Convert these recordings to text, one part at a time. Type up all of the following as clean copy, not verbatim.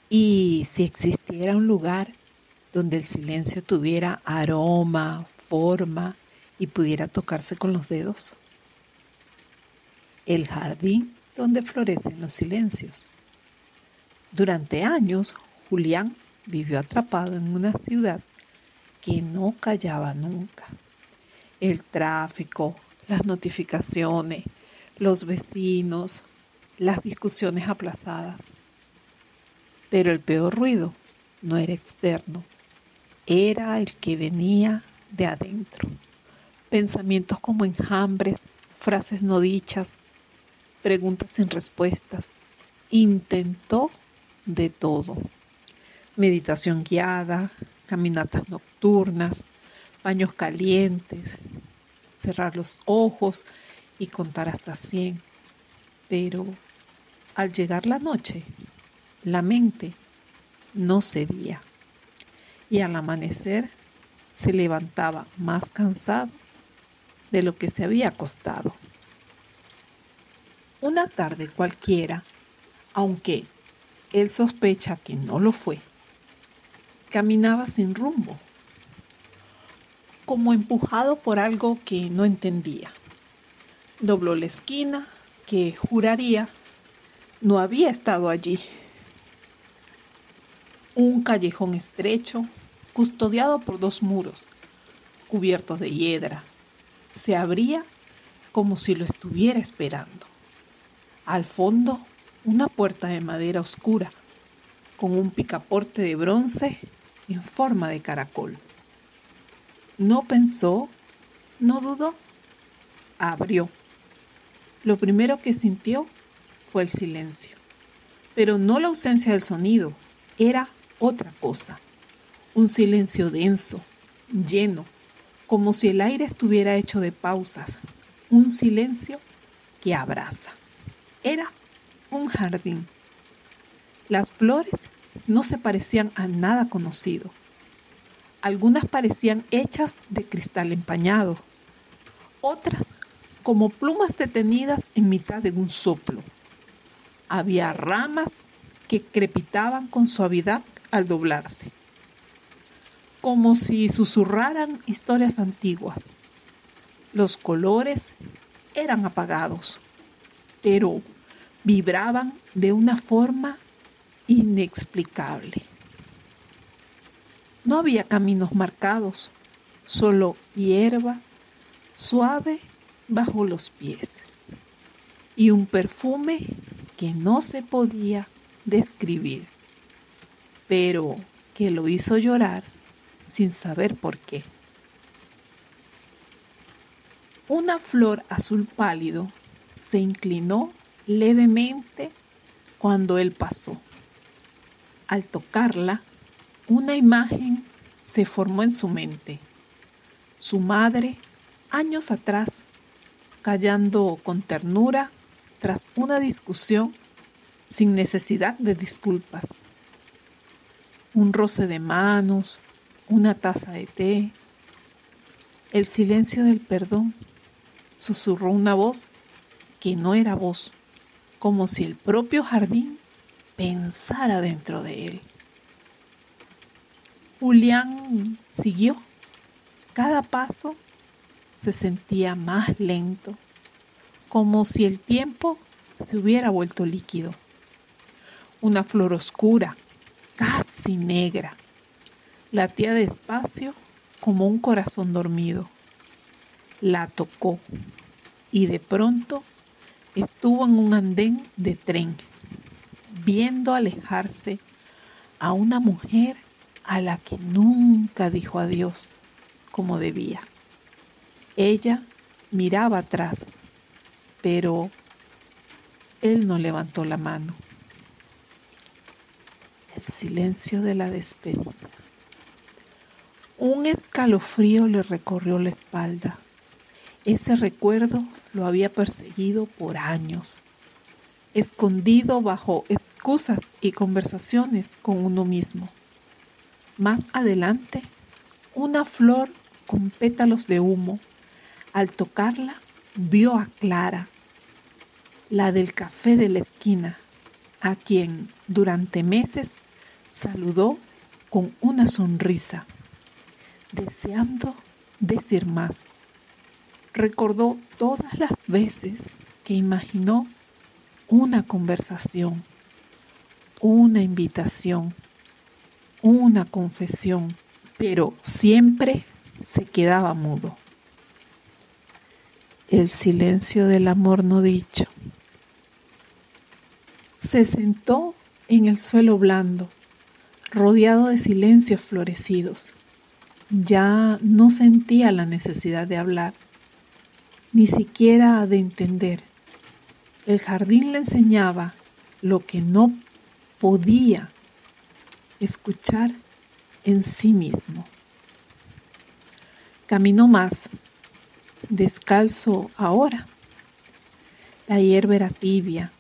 Y si existiera un lugar donde el silencio tuviera aroma, forma y pudiera tocarse con los dedos, el jardín donde florecen los silencios. Durante años, Julián vivió atrapado en una ciudad que no callaba nunca. El tráfico, las notificaciones, los vecinos, las discusiones aplazadas. Pero el peor ruido no era externo, era el que venía de adentro. Pensamientos como enjambres, frases no dichas, preguntas sin respuestas. Intentó de todo. Meditación guiada, caminatas nocturnas, baños calientes, cerrar los ojos y contar hasta 100. Pero al llegar la noche, la mente no cedía y al amanecer se levantaba más cansado de lo que se había acostado. Una tarde cualquiera, aunque él sospecha que no lo fue, caminaba sin rumbo, como empujado por algo que no entendía. Dobló la esquina que juraría no había estado allí. Un callejón estrecho, custodiado por 2 muros, cubiertos de hiedra, se abría como si lo estuviera esperando. Al fondo, una puerta de madera oscura, con un picaporte de bronce en forma de caracol. No pensó, no dudó, abrió. Lo primero que sintió fue el silencio, pero no la ausencia del sonido, era otra cosa. Un silencio denso, lleno, como si el aire estuviera hecho de pausas. Un silencio que abraza. Era un jardín. Las flores no se parecían a nada conocido. Algunas parecían hechas de cristal empañado, otras como plumas detenidas en mitad de un soplo. Había ramas que crepitaban con suavidad al doblarse, como si susurraran historias antiguas. Los colores eran apagados, pero vibraban de una forma inexplicable. No había caminos marcados, solo hierba suave bajo los pies y un perfume que no se podía describir, pero que lo hizo llorar sin saber por qué. Una flor azul pálido se inclinó levemente cuando él pasó. Al tocarla, una imagen se formó en su mente. Su madre, años atrás, callando con ternura tras una discusión sin necesidad de disculpas. Un roce de manos, una taza de té, el silencio del perdón. Susurró una voz que no era voz, como si el propio jardín pensara dentro de él. Julián siguió. Cada paso se sentía más lento, como si el tiempo se hubiera vuelto líquido. Una flor oscura, casi negra, latía despacio como un corazón dormido. La tocó y de pronto estuvo en un andén de tren, viendo alejarse a una mujer a la que nunca dijo adiós como debía. Ella miraba atrás, pero él no levantó la mano. El silencio de la despedida. Un escalofrío le recorrió la espalda. Ese recuerdo lo había perseguido por años, escondido bajo excusas y conversaciones con uno mismo. Más adelante, una flor con pétalos de humo. Al tocarla, vio a Clara, la del café de la esquina, a quien durante meses saludó con una sonrisa, deseando decir más. Recordó todas las veces que imaginó una conversación, una invitación, una confesión, pero siempre se quedaba mudo. El silencio del amor no dicho. Se sentó en el suelo blando, rodeado de silencios florecidos. Ya no sentía la necesidad de hablar, ni siquiera de entender. El jardín le enseñaba lo que no podía escuchar en sí mismo. Caminó más, descalzo ahora. La hierba era tibia.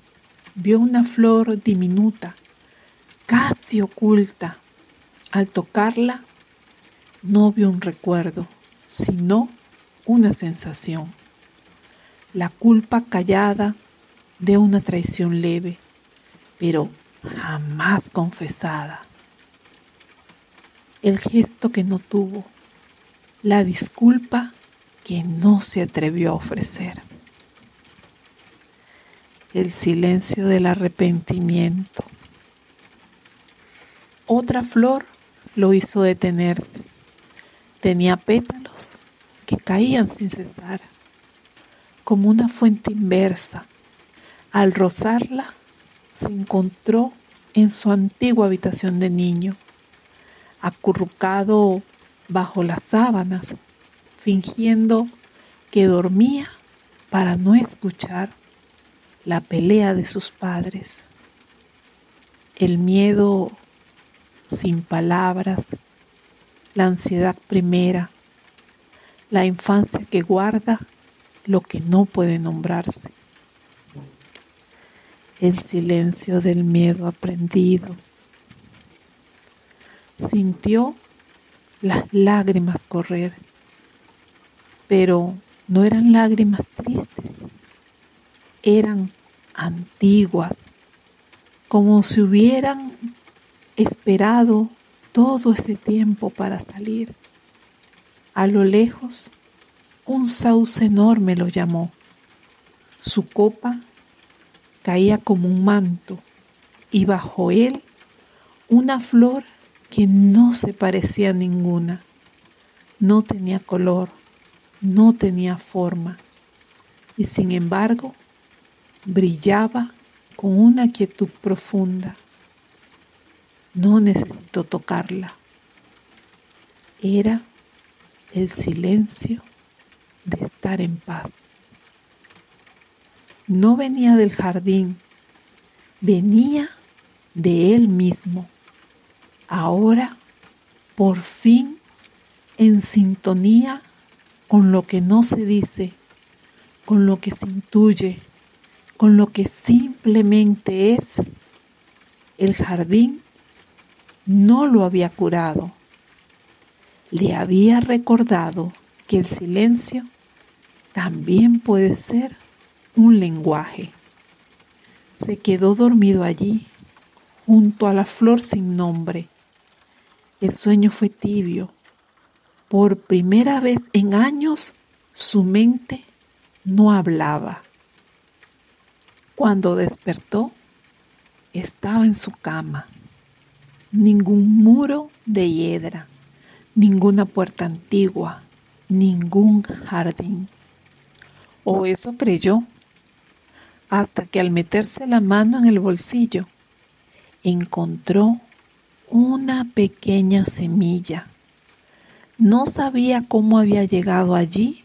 Vio una flor diminuta, casi oculta. Al tocarla, no vio un recuerdo, sino una sensación. La culpa callada de una traición leve, pero jamás confesada. El gesto que no tuvo, la disculpa que no se atrevió a ofrecer. El silencio del arrepentimiento. Otra flor lo hizo detenerse. Tenía pétalos que caían sin cesar, como una fuente inversa. Al rozarla, se encontró en su antigua habitación de niño, acurrucado bajo las sábanas, fingiendo que dormía para no escuchar la pelea de sus padres. El miedo sin palabras, la ansiedad primera, la infancia que guarda lo que no puede nombrarse. El silencio del miedo aprendido. Sintió las lágrimas correr, pero no eran lágrimas tristes, eran antiguas, como si hubieran esperado todo ese tiempo para salir. A lo lejos, un sauce enorme lo llamó. Su copa caía como un manto y bajo él una flor que no se parecía a ninguna. No tenía color, no tenía forma y sin embargo brillaba con una quietud profunda. No necesitó tocarla. Era el silencio de estar en paz. No venía del jardín, venía de él mismo. Ahora, por fin, en sintonía con lo que no se dice, con lo que se intuye, con lo que simplemente es, el jardín no lo había curado. Le había recordado que el silencio también puede ser un lenguaje. Se quedó dormido allí, junto a la flor sin nombre. El sueño fue tibio. Por primera vez en años, su mente no hablaba. Cuando despertó, estaba en su cama. Ningún muro de hiedra, ninguna puerta antigua, ningún jardín. O eso creyó, hasta que al meterse la mano en el bolsillo, encontró una pequeña semilla. No sabía cómo había llegado allí,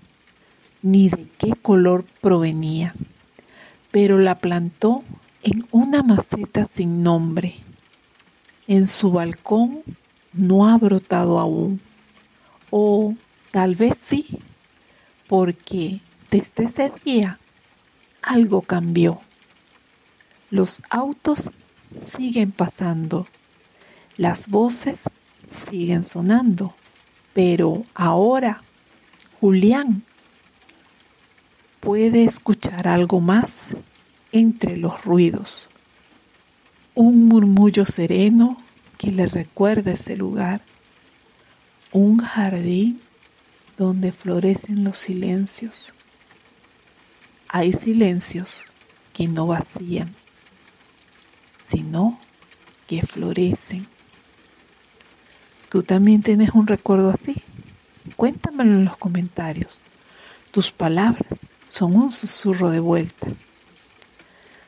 ni de qué color provenía, pero la plantó en una maceta sin nombre. En su balcón no ha brotado aún, o tal vez sí, porque desde ese día algo cambió. Los autos siguen pasando, las voces siguen sonando, pero ahora Julián puede escuchar algo más entre los ruidos. Un murmullo sereno que le recuerda ese lugar, un jardín donde florecen los silencios. Hay silencios que no vacían, sino que florecen. ¿Tú también tienes un recuerdo así? Cuéntamelo en los comentarios. Tus palabras son un susurro de vuelta.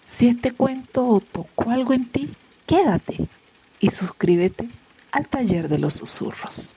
Si este cuento tocó algo en ti, quédate y suscríbete al Taller de los Susurros.